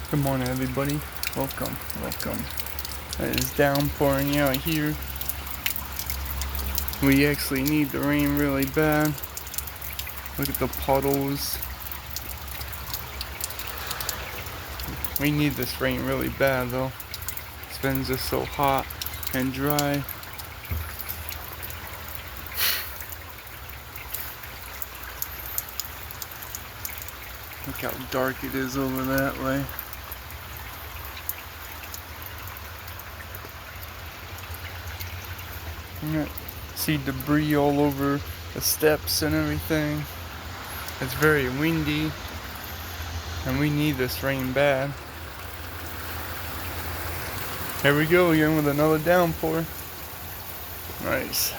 Good morning, everybody. Welcome. It is downpouring out here. We actually need the rain really bad. Look at the puddles. We need this rain really bad though. It's been just so hot and dry. Look how dark it is over that way. See debris all over the steps and everything. It's very windy and we need this rain bad. Here we go again with another downpour. Nice.